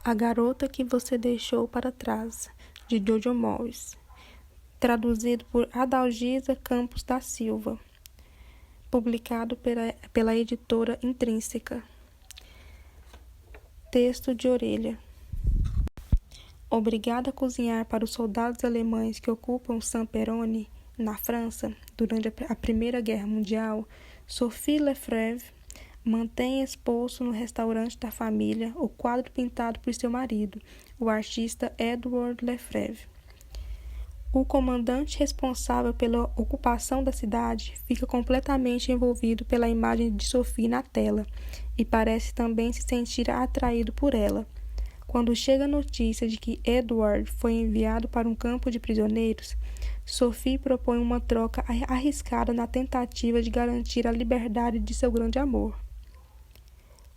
A Garota que Você Deixou para Trás, de Jojo Moyes. Traduzido por Adalgisa Campos da Silva. Publicado pela editora Intrínseca. Texto de orelha. Obrigada a cozinhar para os soldados alemães que ocupam Saint-Péronne, na França, durante a Primeira Guerra Mundial, Sophie Lefebvre mantém exposto no restaurante da família o quadro pintado por seu marido, o artista Edward Lefebvre. O comandante responsável pela ocupação da cidade fica completamente envolvido pela imagem de Sophie na tela e parece também se sentir atraído por ela. Quando chega a notícia de que Edward foi enviado para um campo de prisioneiros, Sophie propõe uma troca arriscada na tentativa de garantir a liberdade de seu grande amor.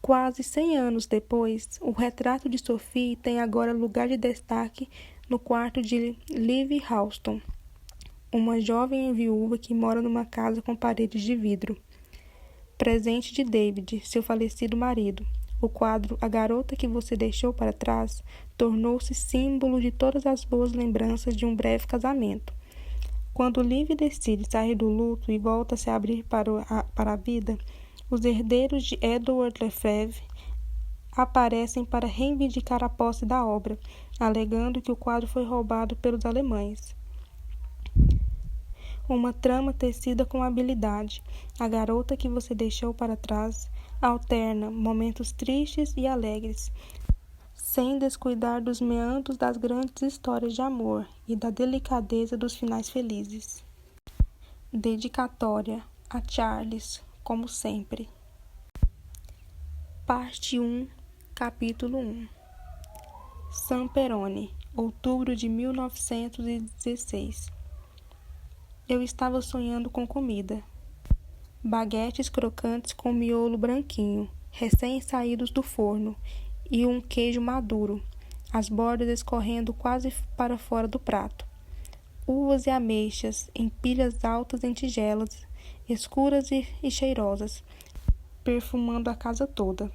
Quase 100 anos depois, o retrato de Sophie tem agora lugar de destaque no quarto de Liv Halston, uma jovem viúva que mora numa casa com paredes de vidro. Presente de David, seu falecido marido, o quadro A Garota que Você Deixou para Trás tornou-se símbolo de todas as boas lembranças de um breve casamento. Quando Liv decide sair do luto e volta a se abrir para a vida, os herdeiros de Edward Lefebvre aparecem para reivindicar a posse da obra, alegando que o quadro foi roubado pelos alemães. Uma trama tecida com habilidade, A Garota que Você Deixou para Trás alterna momentos tristes e alegres, sem descuidar dos meandros das grandes histórias de amor e da delicadeza dos finais felizes. Dedicatória a Charles, como sempre. Parte 1, Capítulo 1. Saint-Péronne, outubro de 1916. Eu estava sonhando com comida. Baguetes crocantes com miolo branquinho, recém-saídos do forno, e um queijo maduro, as bordas escorrendo quase para fora do prato. Uvas e ameixas em pilhas altas em tigelas, escuras e cheirosas, perfumando a casa toda.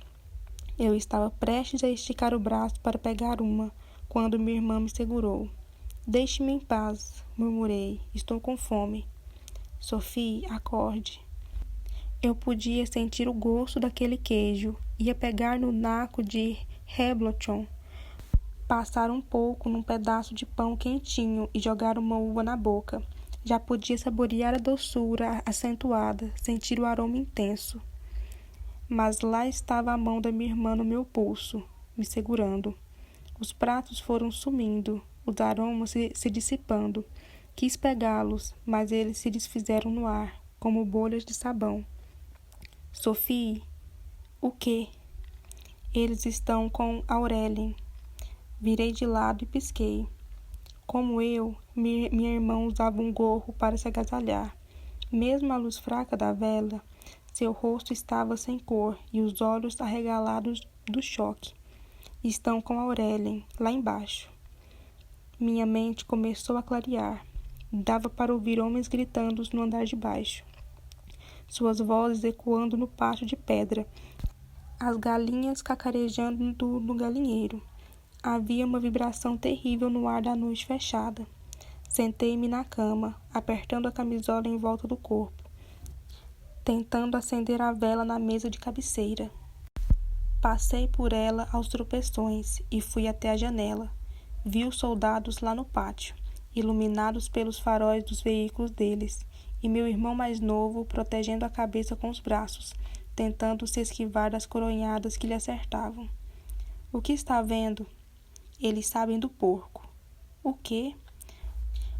Eu estava prestes a esticar o braço para pegar uma, quando minha irmã me segurou. Deixe-me em paz, murmurei. Estou com fome. Sophie, acorde. Eu podia sentir o gosto daquele queijo. Ia pegar no naco de reblochon, passar um pouco num pedaço de pão quentinho e jogar uma uva na boca. Já podia saborear a doçura acentuada, sentir o aroma intenso. Mas lá estava a mão da minha irmã no meu pulso, me segurando. Os pratos foram sumindo, os aromas se dissipando. Quis pegá-los, mas eles se desfizeram no ar, como bolhas de sabão. Sophie, o quê? Eles estão com Aurélien. Virei de lado e pisquei. Como eu, minha irmã usava um gorro para se agasalhar. Mesmo à luz fraca da vela, seu rosto estava sem cor e os olhos arregalados do choque. Estão com Aurélien, lá embaixo. Minha mente começou a clarear. Dava para ouvir homens gritando no andar de baixo. Suas vozes ecoando no pátio de pedra. As galinhas cacarejando no galinheiro. Havia uma vibração terrível no ar da noite fechada. Sentei-me na cama, apertando a camisola em volta do corpo, tentando acender a vela na mesa de cabeceira. Passei por ela aos tropeções e fui até a janela. Vi os soldados lá no pátio, iluminados pelos faróis dos veículos deles, e meu irmão mais novo protegendo a cabeça com os braços, tentando se esquivar das coronhadas que lhe acertavam. O que está vendo? Eles sabem do porco. O quê?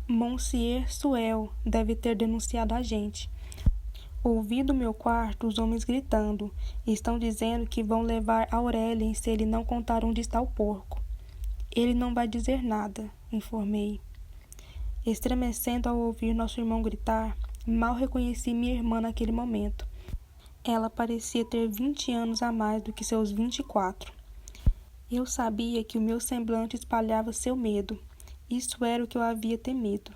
Monsieur Suel deve ter denunciado a gente. Ouvi do meu quarto os homens gritando. Estão dizendo que vão levar Aurélien se ele não contar onde está o porco. Ele não vai dizer nada, informei. Estremecendo ao ouvir nosso irmão gritar, mal reconheci minha irmã naquele momento. Ela parecia ter 20 anos a mais do que seus 24. Eu sabia que o meu semblante espalhava seu medo. Isso era o que eu havia temido.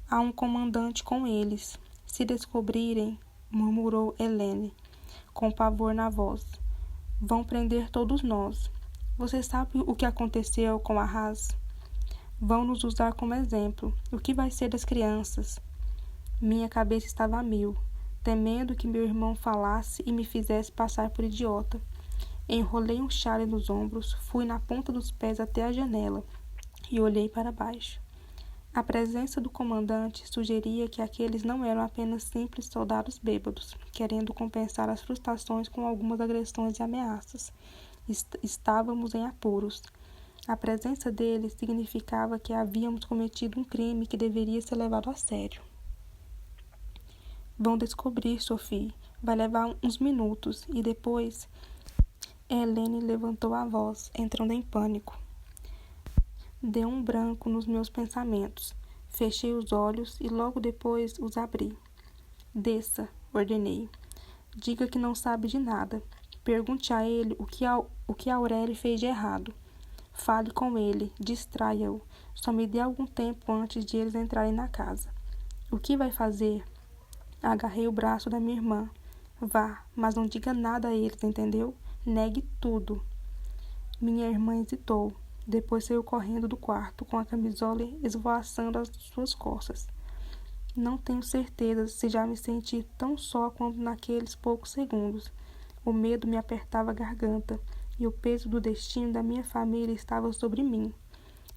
Há um comandante com eles. Se descobrirem, murmurou Helene, com pavor na voz, vão prender todos nós. Você sabe o que aconteceu com a Haas? Vão nos usar como exemplo. O que vai ser das crianças? Minha cabeça estava a mil, temendo que meu irmão falasse e me fizesse passar por idiota. Enrolei um chale nos ombros, fui na ponta dos pés até a janela e olhei para baixo. A presença do comandante sugeria que aqueles não eram apenas simples soldados bêbados, querendo compensar as frustrações com algumas agressões e ameaças. Estávamos em apuros. A presença deles significava que havíamos cometido um crime que deveria ser levado a sério. Vão descobrir, Sophie. Vai levar uns minutos e depois... Helene levantou a voz, entrando em pânico. Deu um branco nos meus pensamentos. Fechei os olhos e logo depois os abri. Desça, ordenei. Diga que não sabe de nada. Pergunte a ele o que Aurélie fez de errado. Fale com ele, distraia-o. Só me dê algum tempo antes de eles entrarem na casa. O que vai fazer? Agarrei o braço da minha irmã. Vá, mas não diga nada a eles, entendeu? Negue tudo. Minha irmã hesitou. Depois saiu correndo do quarto, com a camisola esvoaçando as suas costas. Não tenho certeza se já me senti tão só quanto naqueles poucos segundos. O medo me apertava a garganta, e o peso do destino da minha família estava sobre mim.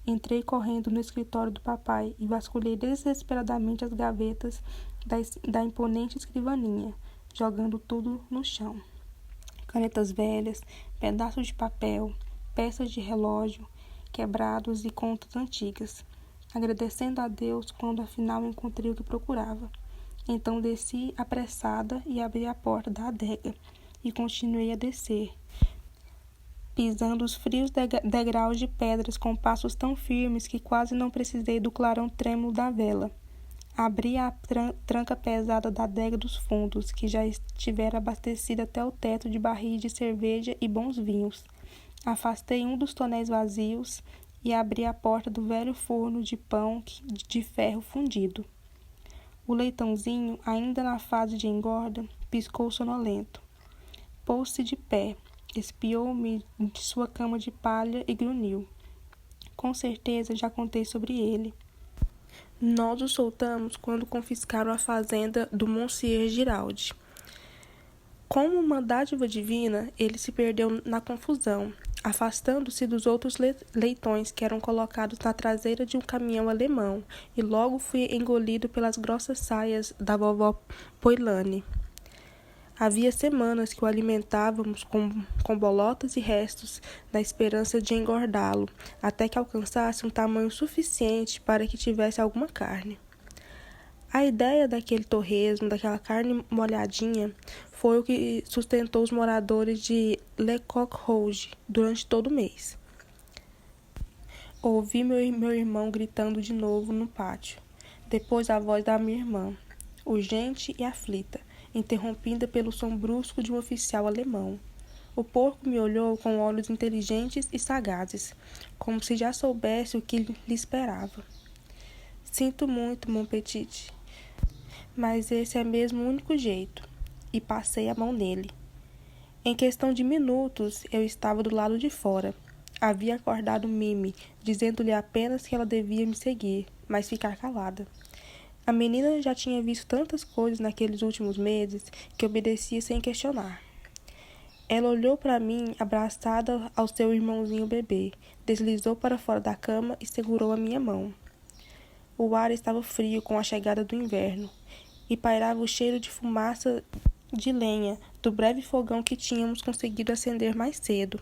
Entrei correndo no escritório do papai e vasculhei desesperadamente as gavetas da imponente escrivaninha, jogando tudo no chão. Canetas velhas, pedaços de papel, peças de relógio, quebrados e contas antigas, agradecendo a Deus quando afinal encontrei o que procurava. Então desci apressada e abri a porta da adega e continuei a descer, pisando os frios degraus de pedras com passos tão firmes que quase não precisei do clarão trêmulo da vela. Abri a tranca pesada da adega dos fundos, que já estivera abastecida até o teto de barris de cerveja e bons vinhos. Afastei um dos tonéis vazios e abri a porta do velho forno de pão de ferro fundido. O leitãozinho, ainda na fase de engorda, piscou sonolento. Pôs-se de pé, espiou-me de sua cama de palha e grunhiu. Com certeza já contei sobre ele. Nós o soltamos quando confiscaram a fazenda do Monsieur Giraldi. Como uma dádiva divina, ele se perdeu na confusão, afastando-se dos outros leitões que eram colocados na traseira de um caminhão alemão, e logo fui engolido pelas grossas saias da vovó Poilane. Havia semanas que o alimentávamos com bolotas e restos, na esperança de engordá-lo, até que alcançasse um tamanho suficiente para que tivesse alguma carne. A ideia daquele torresmo, daquela carne molhadinha, foi o que sustentou os moradores de Le Coq Rouge durante todo o mês. Ouvi meu irmão gritando de novo no pátio. Depois a voz da minha irmã, urgente e aflita, interrompida pelo som brusco de um oficial alemão. O porco me olhou com olhos inteligentes e sagazes, como se já soubesse o que lhe esperava. Sinto muito, mon petit, mas esse é mesmo o único jeito, e passei a mão nele. Em questão de minutos, eu estava do lado de fora. Havia acordado Mimi, dizendo-lhe apenas que ela devia me seguir, mas ficar calada. A menina já tinha visto tantas coisas naqueles últimos meses que obedecia sem questionar. Ela olhou para mim, abraçada ao seu irmãozinho bebê, deslizou para fora da cama e segurou a minha mão. O ar estava frio com a chegada do inverno, e pairava o cheiro de fumaça de lenha do breve fogão que tínhamos conseguido acender mais cedo.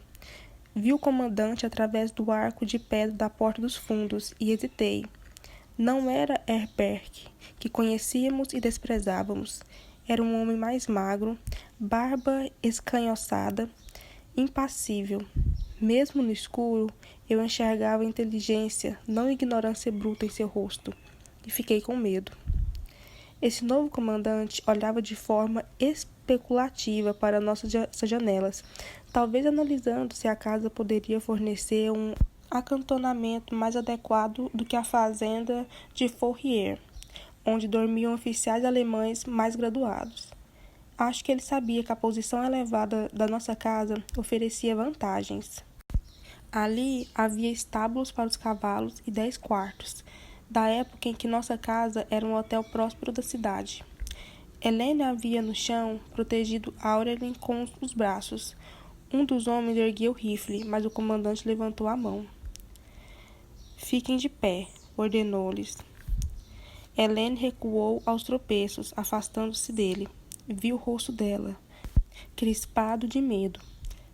Vi o comandante através do arco de pedra da porta dos fundos e hesitei. Não era Herberg, que conhecíamos e desprezávamos. Era um homem mais magro, barba escanhoçada, impassível. Mesmo no escuro, eu enxergava inteligência, não ignorância bruta em seu rosto, e fiquei com medo. Esse novo comandante olhava de forma especulativa para nossas janelas, talvez analisando se a casa poderia fornecer um acantonamento mais adequado do que a fazenda de Fourrière, onde dormiam oficiais alemães mais graduados. Acho que ele sabia que a posição elevada da nossa casa oferecia vantagens. Ali havia estábulos para os cavalos e 10 quartos, da época em que nossa casa era um hotel próspero da cidade. Helene havia no chão protegido Aurelin com os braços. Um dos homens erguia o rifle, mas o comandante levantou a mão. Fiquem de pé, ordenou-lhes. Helene recuou aos tropeços, afastando-se dele. Vi o rosto dela, crispado de medo.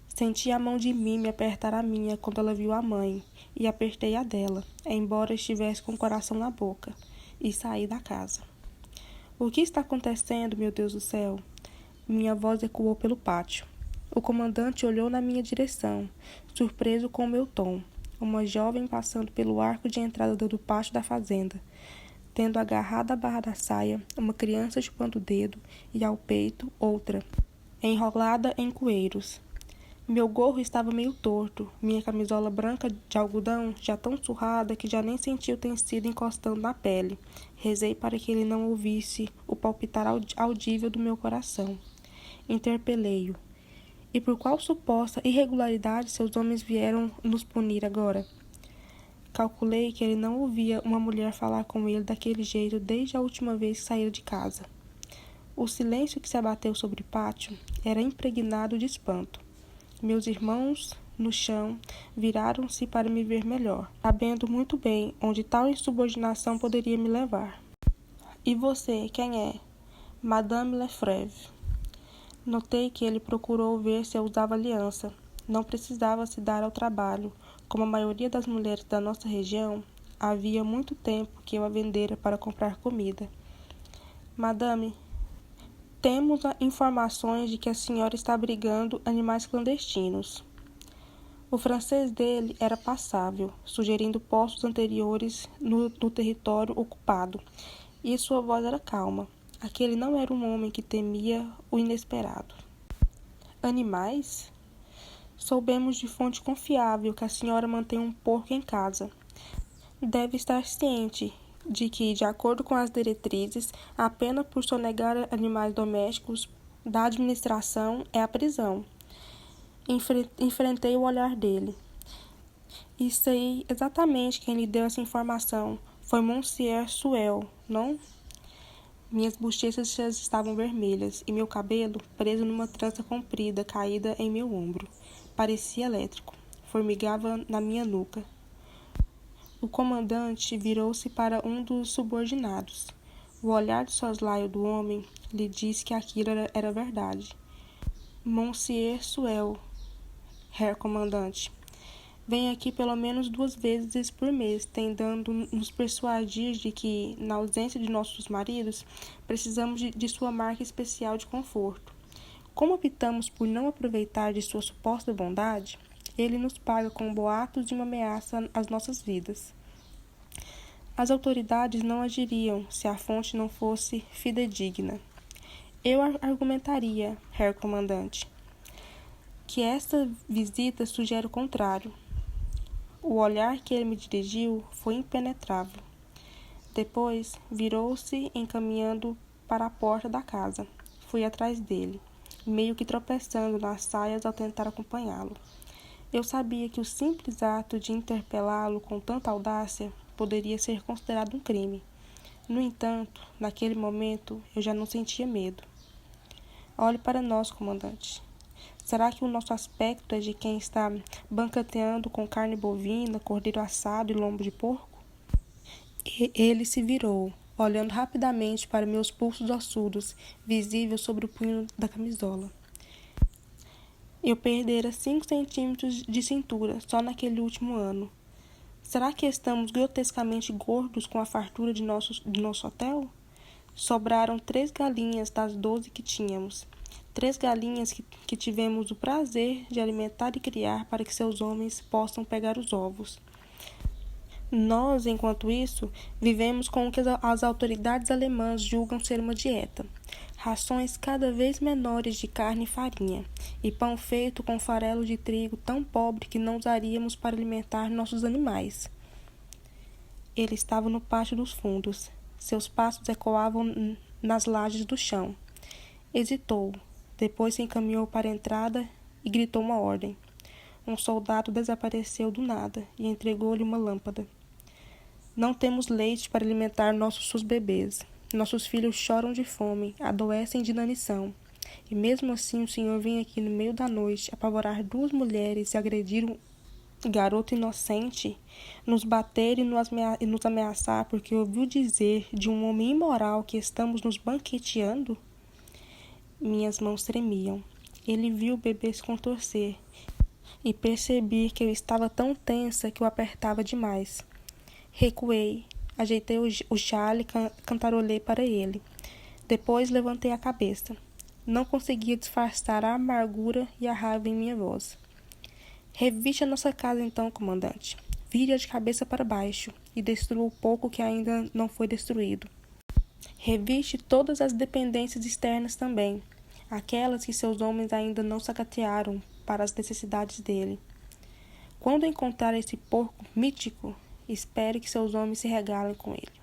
Senti a mão de Mimi apertar a minha quando ela viu a mãe, e apertei a dela, embora estivesse com o coração na boca, e saí da casa. O que está acontecendo, meu Deus do céu? Minha voz ecoou pelo pátio. O comandante olhou na minha direção, surpreso com o meu tom. Uma jovem passando pelo arco de entrada do pátio da fazenda, tendo agarrado a barra da saia, uma criança chupando o dedo, e ao peito, outra, enrolada em coeiros. Meu gorro estava meio torto, minha camisola branca de algodão já tão surrada que já nem senti o tecido encostando na pele. Rezei para que ele não ouvisse o palpitar audível do meu coração. Interpelei-o. E por qual suposta irregularidade seus homens vieram nos punir agora? Calculei que ele não ouvia uma mulher falar com ele daquele jeito desde a última vez que saíra de casa. O silêncio que se abateu sobre o pátio era impregnado de espanto. Meus irmãos, no chão, viraram-se para me ver melhor, sabendo muito bem onde tal insubordinação poderia me levar. E você, quem é? Madame Lefebvre. Notei que ele procurou ver se eu usava aliança. Não precisava se dar ao trabalho. Como a maioria das mulheres da nossa região, havia muito tempo que eu a vendera para comprar comida. Madame, temos informações de que a senhora está abrigando animais clandestinos. O francês dele era passável, sugerindo postos anteriores no território ocupado, e sua voz era calma. Aquele não era um homem que temia o inesperado. Animais? Soubemos de fonte confiável que a senhora mantém um porco em casa. Deve estar ciente de que, de acordo com as diretrizes, a pena por sonegar animais domésticos da administração é a prisão. Enfrentei o olhar dele. E sei exatamente quem lhe deu essa informação. Foi Monsieur Suel, não? Minhas bochechas estavam vermelhas e meu cabelo, preso numa trança comprida, caída em meu ombro, parecia elétrico. Formigava na minha nuca. O comandante virou-se para um dos subordinados. O olhar de soslaio do homem lhe disse que aquilo era verdade. Monsieur Suel, Herr Comandante, vem aqui pelo menos 2 vezes por mês, tentando nos persuadir de que, na ausência de nossos maridos, precisamos de sua marca especial de conforto. Como optamos por não aproveitar de sua suposta bondade, ele nos paga com boatos de uma ameaça às nossas vidas. As autoridades não agiriam se a fonte não fosse fidedigna. Eu argumentaria, Herr Comandante, que esta visita sugere o contrário. O olhar que ele me dirigiu foi impenetrável. Depois, virou-se encaminhando para a porta da casa. Fui atrás dele, meio que tropeçando nas saias ao tentar acompanhá-lo. Eu sabia que o simples ato de interpelá-lo com tanta audácia poderia ser considerado um crime. No entanto, naquele momento, eu já não sentia medo. Olhe para nós, comandante. Será que o nosso aspecto é de quem está banqueteando com carne bovina, cordeiro assado e lombo de porco? Ele se virou, olhando rapidamente para meus pulsos ossudos, visível sobre o punho da camisola. Eu perdera 5 centímetros de cintura só naquele último ano. Será que estamos grotescamente gordos com a fartura de nosso hotel? Sobraram 3 galinhas das 12 que tínhamos. 3 galinhas que tivemos o prazer de alimentar e criar para que seus homens possam pegar os ovos. Nós, enquanto isso, vivemos com o que as autoridades alemãs julgam ser uma dieta. Rações cada vez menores de carne e farinha, e pão feito com farelo de trigo tão pobre que não usaríamos para alimentar nossos animais. Ele estava no pátio dos fundos. Seus passos ecoavam nas lajes do chão. Hesitou, depois se encaminhou para a entrada e gritou uma ordem. Um soldado desapareceu do nada e entregou-lhe uma lâmpada. Não temos leite para alimentar nossos bebês. Nossos filhos choram de fome, adoecem de inanição. E mesmo assim o senhor vem aqui no meio da noite apavorar 2 mulheres e agredir um garoto inocente, nos bater e nos ameaçar porque ouviu dizer de um homem imoral que estamos nos banqueteando? Minhas mãos tremiam. Ele viu o bebê se contorcer e percebi que eu estava tão tensa que o apertava demais. Recuei, ajeitei o chale e cantarolei para ele. Depois levantei a cabeça. Não conseguia disfarçar a amargura e a raiva em minha voz. Reviste a nossa casa então, comandante. Vire-a de cabeça para baixo e destrua o pouco que ainda não foi destruído. Reviste todas as dependências externas também, aquelas que seus homens ainda não sacatearam para as necessidades dele. Quando encontrar esse porco mítico, espere que seus homens se regalem com ele.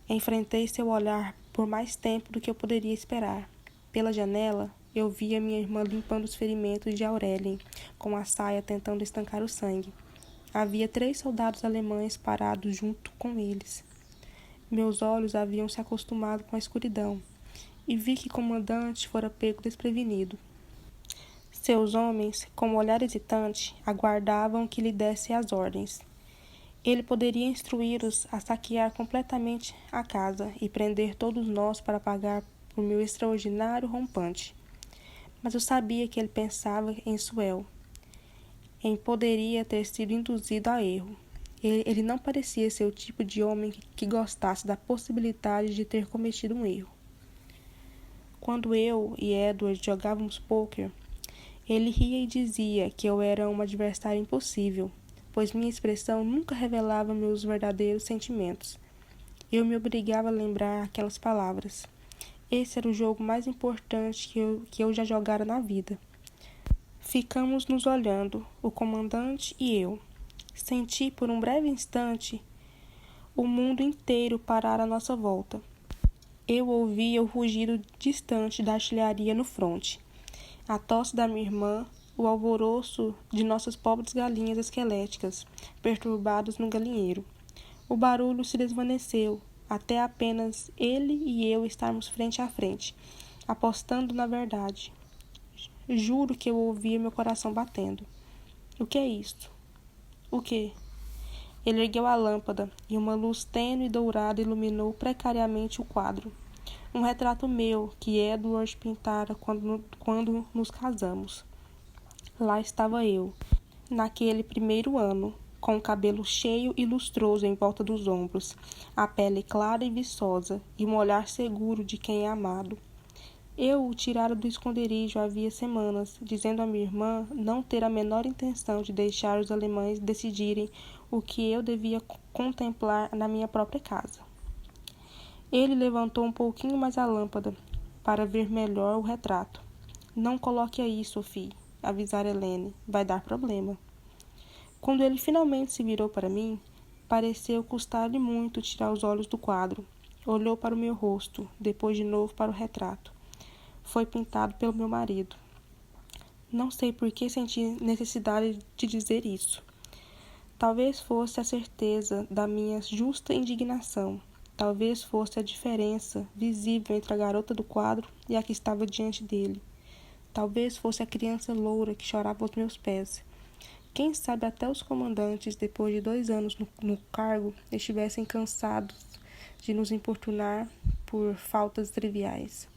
Enfrentei seu olhar por mais tempo do que eu poderia esperar. Pela janela, eu via minha irmã limpando os ferimentos de Aurelien, com a saia tentando estancar o sangue. Havia 3 soldados alemães parados junto com eles. Meus olhos haviam se acostumado com a escuridão, e vi que o comandante fora pego desprevenido. Seus homens, com um olhar hesitante, aguardavam que lhe desse as ordens. Ele poderia instruí-los a saquear completamente a casa e prender todos nós para pagar por meu extraordinário rompante. Mas eu sabia que ele pensava em Suel. Poderia ter sido induzido a erro. Ele não parecia ser o tipo de homem que gostasse da possibilidade de ter cometido um erro. Quando eu e Edward jogávamos pôquer, ele ria e dizia que eu era um adversário impossível, pois minha expressão nunca revelava meus verdadeiros sentimentos. Eu me obrigava a lembrar aquelas palavras. Esse era o jogo mais importante que eu já jogara na vida. Ficamos nos olhando, o comandante e eu. Senti por um breve instante o mundo inteiro parar à nossa volta. Eu ouvia o rugido distante da artilharia no fronte, a tosse da minha irmã, o alvoroço de nossas pobres galinhas esqueléticas, perturbadas no galinheiro. O barulho se desvaneceu, até apenas ele e eu estarmos frente a frente, apostando na verdade. Juro que eu ouvia meu coração batendo. O que é isto? O que? Ele ergueu a lâmpada e uma luz tênue e dourada iluminou precariamente o quadro. Um retrato meu que Edward pintara quando nos casamos. Lá estava eu, naquele primeiro ano, com o cabelo cheio e lustroso em volta dos ombros, a pele clara e viçosa e um olhar seguro de quem é amado. Eu o tirara do esconderijo havia semanas, dizendo a minha irmã não ter a menor intenção de deixar os alemães decidirem o que eu devia contemplar na minha própria casa. Ele levantou um pouquinho mais a lâmpada, para ver melhor o retrato. Não coloque aí, Sophie, avisara Helene, vai dar problema. Quando ele finalmente se virou para mim, pareceu custar-lhe muito tirar os olhos do quadro. Olhou para o meu rosto, depois de novo para o retrato. Foi pintado pelo meu marido. Não sei por que senti necessidade de dizer isso. Talvez fosse a certeza da minha justa indignação. Talvez fosse a diferença visível entre a garota do quadro e a que estava diante dele. Talvez fosse a criança loura que chorava aos meus pés. Quem sabe até os comandantes, depois de 2 anos no cargo, estivessem cansados de nos importunar por faltas triviais.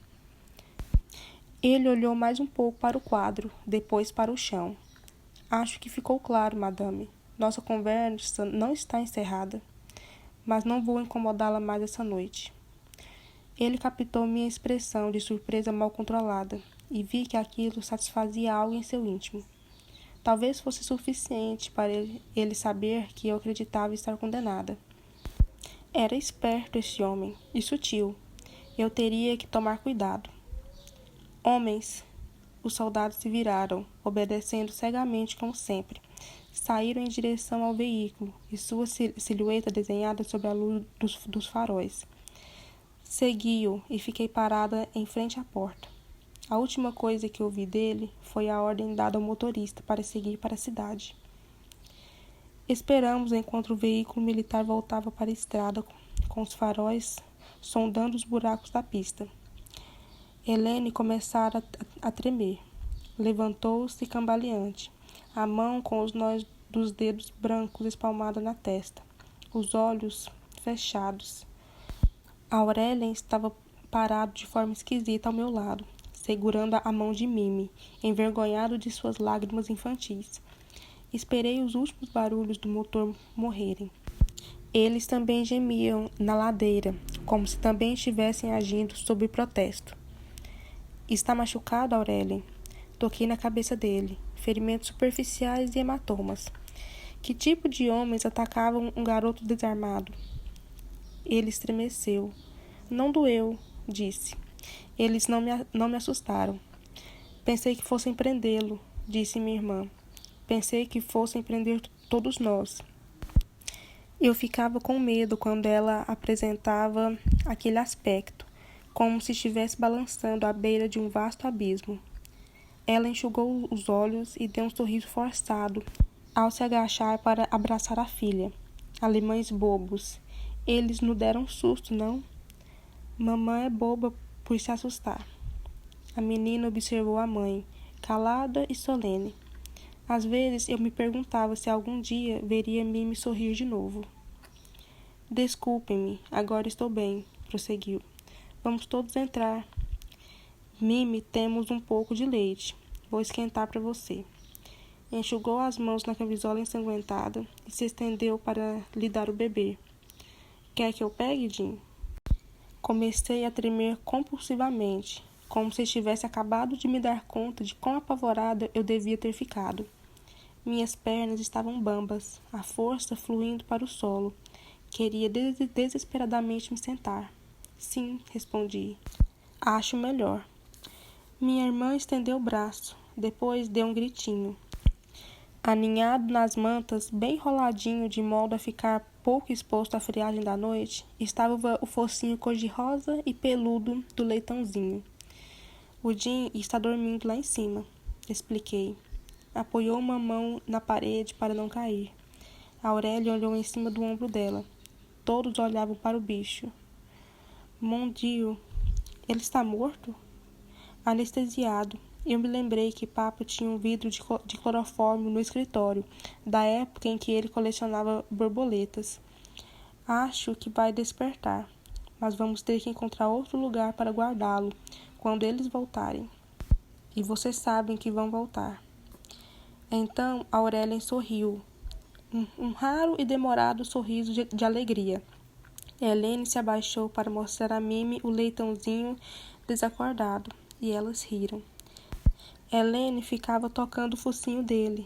Ele olhou mais um pouco para o quadro, depois para o chão. Acho que ficou claro, madame. Nossa conversa não está encerrada, mas não vou incomodá-la mais essa noite. Ele captou minha expressão de surpresa mal controlada e vi que aquilo satisfazia algo em seu íntimo. Talvez fosse suficiente para ele saber que eu acreditava estar condenada. Era esperto esse homem, e sutil. Eu teria que tomar cuidado. Homens! Os soldados se viraram, obedecendo cegamente como sempre. Saíram em direção ao veículo, e sua silhueta desenhada sob a luz dos faróis. Segui-o e fiquei parada em frente à porta. A última coisa que ouvi dele foi a ordem dada ao motorista para seguir para a cidade. Esperamos enquanto o veículo militar voltava para a estrada, com os faróis sondando os buracos da pista. Helene começara a tremer. Levantou-se cambaleante, a mão com os nós dos dedos brancos espalmada na testa, os olhos fechados. Aurélien estava parado de forma esquisita ao meu lado, segurando a mão de Mimi, envergonhado de suas lágrimas infantis. Esperei os últimos barulhos do motor morrerem. Eles também gemiam na ladeira, como se também estivessem agindo sob protesto. Está machucado, Aurélien? Toquei na cabeça dele, ferimentos superficiais e hematomas. Que tipo de homens atacavam um garoto desarmado? Ele estremeceu. Não doeu, disse. Eles não me assustaram. Pensei que fossem prendê-lo, disse minha irmã. Pensei que fossem prender todos nós. Eu ficava com medo quando ela apresentava aquele aspecto, como se estivesse balançando à beira de um vasto abismo. Ela enxugou os olhos e deu um sorriso forçado ao se agachar para abraçar a filha. Alemães bobos. Eles não deram susto, não? Mamãe é boba por se assustar. A menina observou a mãe, calada e solene. Às vezes eu me perguntava se algum dia veria Mimi sorrir de novo. Desculpem-me, agora estou bem, prosseguiu. Vamos todos entrar. Mimi, temos um pouco de leite. Vou esquentar para você. Enxugou as mãos na camisola ensanguentada e se estendeu para lhe dar o bebê. Quer que eu pegue, Jim? Comecei a tremer compulsivamente, como se estivesse acabado de me dar conta de quão apavorada eu devia ter ficado. Minhas pernas estavam bambas, a força fluindo para o solo. Queria desesperadamente me sentar. Sim, respondi. Acho melhor. Minha irmã estendeu o braço, depois deu um gritinho. Aninhado nas mantas, bem enroladinho de modo a ficar pouco exposto à friagem da noite, estava o focinho cor-de-rosa e peludo do leitãozinho. O Jim está dormindo lá em cima, expliquei. Apoiou uma mão na parede para não cair. A Aurélia olhou em cima do ombro dela. Todos olhavam para o bicho. Mon Dieu, ele está morto? Anestesiado. Eu me lembrei que Papa tinha um vidro de clorofórmio no escritório, da época em que ele colecionava borboletas. Acho que vai despertar, mas vamos ter que encontrar outro lugar para guardá-lo quando eles voltarem. E vocês sabem que vão voltar. Então Aurélien sorriu, um raro e demorado sorriso de alegria. Helene se abaixou para mostrar a Mimi o leitãozinho desacordado, e elas riram. Helene ficava tocando o focinho dele,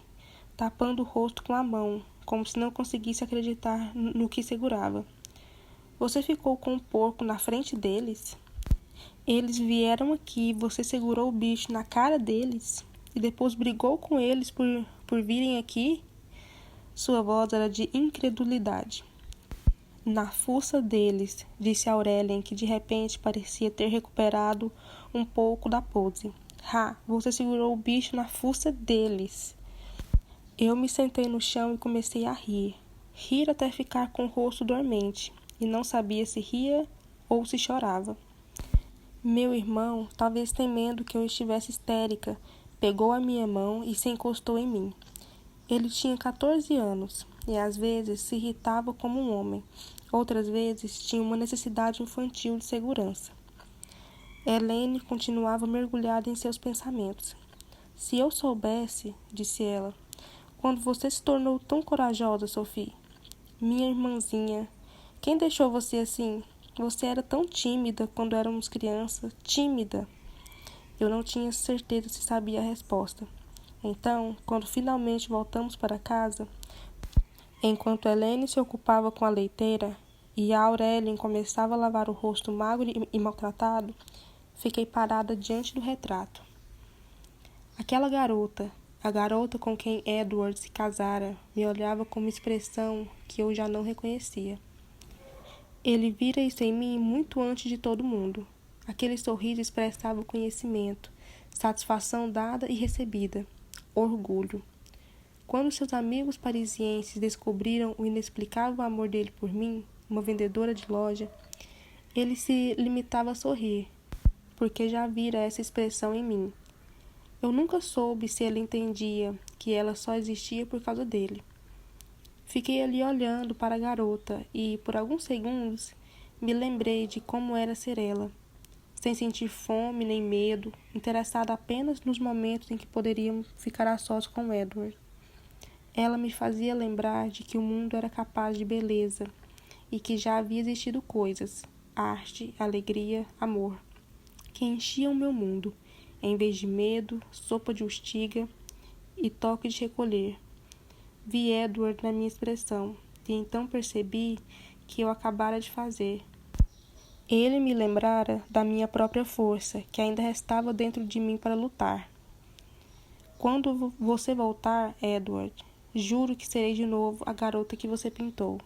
tapando o rosto com a mão, como se não conseguisse acreditar no que segurava. Você ficou com o porco na frente deles? Eles vieram aqui e você segurou o bicho na cara deles? E depois brigou com eles por virem aqui? Sua voz era de incredulidade. Na fuça deles, disse Aurélien, que de repente parecia ter recuperado um pouco da pose. Você segurou o bicho na fuça deles. Eu me sentei no chão e comecei a rir. Rir até ficar com o rosto dormente, e não sabia se ria ou se chorava. Meu irmão, talvez temendo que eu estivesse histérica, pegou a minha mão e se encostou em mim. Ele tinha 14 anos e às vezes se irritava como um homem. Outras vezes tinha uma necessidade infantil de segurança. Helene continuava mergulhada em seus pensamentos. Se eu soubesse, disse ela, quando você se tornou tão corajosa, Sophie. Minha irmãzinha, quem deixou você assim? Você era tão tímida quando éramos crianças, tímida. Eu não tinha certeza se sabia a resposta. Então, quando finalmente voltamos para casa, enquanto Helene se ocupava com a leiteira e a Aurélien começava a lavar o rosto magro e maltratado, fiquei parada diante do retrato. Aquela garota, a garota com quem Edward se casara, me olhava com uma expressão que eu já não reconhecia. Ele vira isso em mim muito antes de todo mundo. Aquele sorriso expressava o conhecimento, satisfação dada e recebida, orgulho. Quando seus amigos parisienses descobriram o inexplicável amor dele por mim, uma vendedora de loja, ele se limitava a sorrir, porque já vira essa expressão em mim. Eu nunca soube se ele entendia que ela só existia por causa dele. Fiquei ali olhando para a garota e, por alguns segundos, me lembrei de como era ser ela, sem sentir fome nem medo, interessada apenas nos momentos em que poderíamos ficar a sós com Edward. Ela me fazia lembrar de que o mundo era capaz de beleza e que já havia existido coisas, arte, alegria, amor, que enchiam meu mundo, em vez de medo, sopa de urtiga e toque de recolher. Vi Edward na minha expressão e então percebi que eu acabara de fazer. Ele me lembrara da minha própria força, que ainda restava dentro de mim para lutar. Quando você voltar, Edward, juro que serei de novo a garota que você pintou.